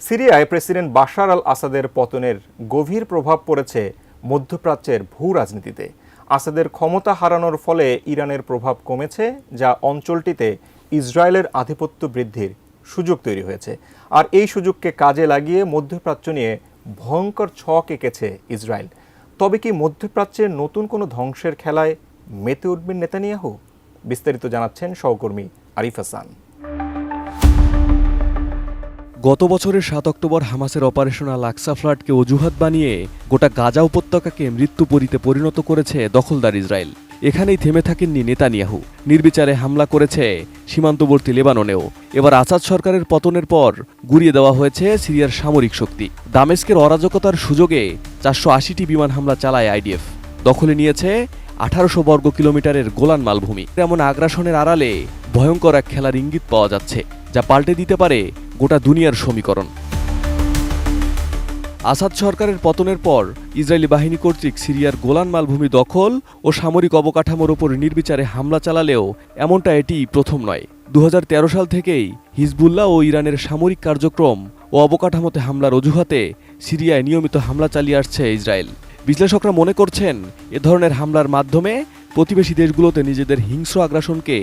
সিরিয়ায় president Bashar আল আসাদের পতনের গভীর প্রভাব পড়েছে মধ্যপ্রাচ্যের ভূ রাজনীতিতে। আসাদের ক্ষমতা হারানোর ফলে ইরানের প্রভাব কমেছে, যা অঞ্চলটিতে ইসরায়েলের আধিপত্য বৃদ্ধির সুযোগ তৈরি হয়েছে। আর এই সুযোগকে কাজে লাগিয়ে মধ্যপ্রাচ্য নিয়ে ভয়ঙ্কর ছক এঁকেছে ইসরায়েল। তবে কি মধ্যপ্রাচ্যের নতুন কোনো ধ্বংসের খেলায় মেতে উঠবেন নেতানিয়াহু? বিস্তারিত জানাচ্ছেন সহকর্মী আরিফ হাসান। গত বছরের ৭ অক্টোবর হামাসের অপারেশন আল আকসা ফ্লাডকে অজুহাত বানিয়ে গোটা গাজা উপত্যকাকে মৃত্যুপুরীতে পরিণত করেছে দখলদার ইসরায়েল। এখানেই থেমে থাকেননি নেতানিয়াহু, নির্বিচারে হামলা করেছে সীমান্তবর্তী লেবাননেও। এবার আসাদ সরকারের পতনের পর গুড়িয়ে দেওয়া হয়েছে সিরিয়ার সামরিক শক্তি। দামেস্কের অরাজকতার সুযোগে ৪৮০টি বিমান হামলা চালায় আইডিএফ। দখলে নিয়েছে ১৮০০ বর্গ কিলোমিটারের গোলান মালভূমি। এমন আগ্রাসনের আড়ালে ভয়ঙ্কর এক খেলার ইঙ্গিত পাওয়া যাচ্ছে, যা পাল্টে দিতে পারে গোটা দুনিয়ার সমীকরণ। আসাদ সরকারের পতনের পর ইসরায়েলি বাহিনী কর্তৃক সিরিয়ার গোলান মালভূমি দখল ও সামরিক অবকাঠামোর ওপর নির্বিচারে হামলা চালালেও এমনটা এটি প্রথম নয়। ২০১৩ সাল থেকেই হিজবুল্লাহ ও ইরানের সামরিক কার্যক্রম ও অবকাঠামোতে হামলার অজুহাতে সিরিয়ায় নিয়মিত হামলা চালিয়ে আসছে ইসরায়েল। বিশ্লেষকরা মনে করছেন, এ ধরনের হামলার মাধ্যমে প্রতিবেশী দেশগুলোতে নিজেদের হিংস্র আগ্রাসনকে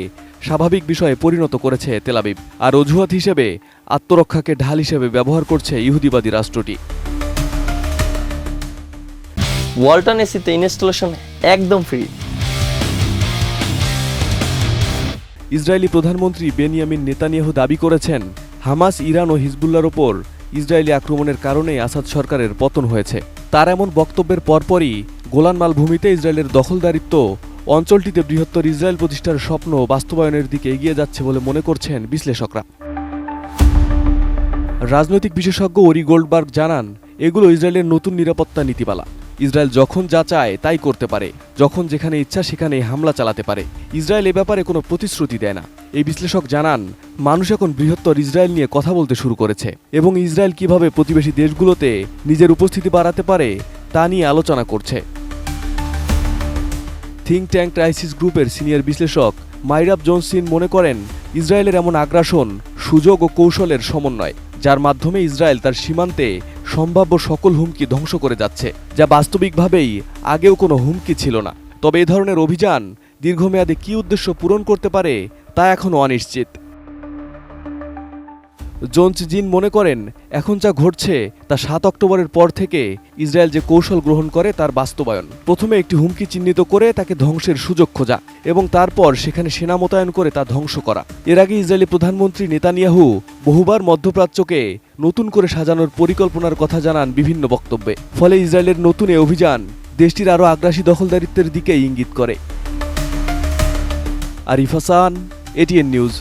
স্বাভাবিক বিষয়ে পরিণত করেছে তেল আবিব, আর অজুহাত হিসেবে আত্মরক্ষাকে ঢাল হিসেবে ব্যবহার করছে ইহুদিবাদী রাষ্ট্রটি। ওয়ালটন এসিতে ইনস্টলেশন একদম ফ্রি। ইসরায়েলি প্রধানমন্ত্রী বেনিয়ামিন নেতানিয়াহু দাবি করেছেন, হামাস, ইরান ও হিজবুল্লাহর ওপর ইসরায়েলি আক্রমণের কারণে আসাদ সরকারের পতন হয়েছে। তার এমন বক্তব্যের পরপরই গোলান মালভূমিতে ইসরায়েলের দখলদারিত্ব অঞ্চলটিতে বৃহত্তর ইসরায়েল প্রতিষ্ঠার স্বপ্ন বাস্তবায়নের দিকে এগিয়ে যাচ্ছে বলে মনে করছেন বিশ্লেষকরা। রাজনৈতিক বিশেষজ্ঞ ওরি গোল্ডবার্গ জানান, এগুলো ইসরায়েলের নতুন নিরাপত্তা নীতিমালা। ইসরায়েল যখন যা চায় তাই করতে পারে, যখন যেখানে ইচ্ছা সেখানে হামলা চালাতে পারে। ইসরায়েল এ ব্যাপারে কোনো প্রতিশ্রুতি দেয় না। এই বিশ্লেষক জানান, মানুষ এখন বৃহত্তর ইসরায়েল নিয়ে কথা বলতে শুরু করেছে এবং ইসরায়েল কিভাবে প্রতিবেশী দেশগুলোতে নিজের উপস্থিতি বাড়াতে পারে তা নিয়ে আলোচনা করছে। থিঙ্ক ট্যাঙ্ক ক্রাইসিস গ্রুপের সিনিয়র বিশ্লেষক মাইরাব জোনসিন মনে করেন, ইসরায়েলের এমন আগ্রাসন সুযোগ ও কৌশলের সমন্বয়, যার মাধ্যমে ইসরায়েল তার সীমান্তে সম্ভাব্য সকল হুমকি ধ্বংস করে যাচ্ছে, যা বাস্তবিকভাবেই আগেও কোনো হুমকি ছিল না। তবে এ ধরনের অভিযান দীর্ঘমেয়াদে কী উদ্দেশ্য পূরণ করতে পারে তা এখনও অনিশ্চিত। জোনস জিন মনে করেন, এখন যা ঘটছে তা ৭ অক্টোবরের পর থেকে ইসরায়েল যে কৌশল গ্রহণ করে তার বাস্তবায়ন। প্রথমে একটি হুমকি চিহ্নিত করে তাকে ধ্বংসের সুযোগ খোঁজা এবং তারপর সেখানে সেনা মোতায়েন করে তা ধ্বংস করা। এর আগে ইসরায়েলি প্রধানমন্ত্রী নেতানিয়াহু বহুবার মধ্যপ্রাচ্যকে নতুন করে সাজানোর পরিকল্পনার কথা জানান বিভিন্ন বক্তব্যে। ফলে ইসরায়েলের নতুন এ অভিযান দেশটির আরও আগ্রাসী দখলদারিত্বের দিকে ইঙ্গিত করে। Arif Hasan, ATN news.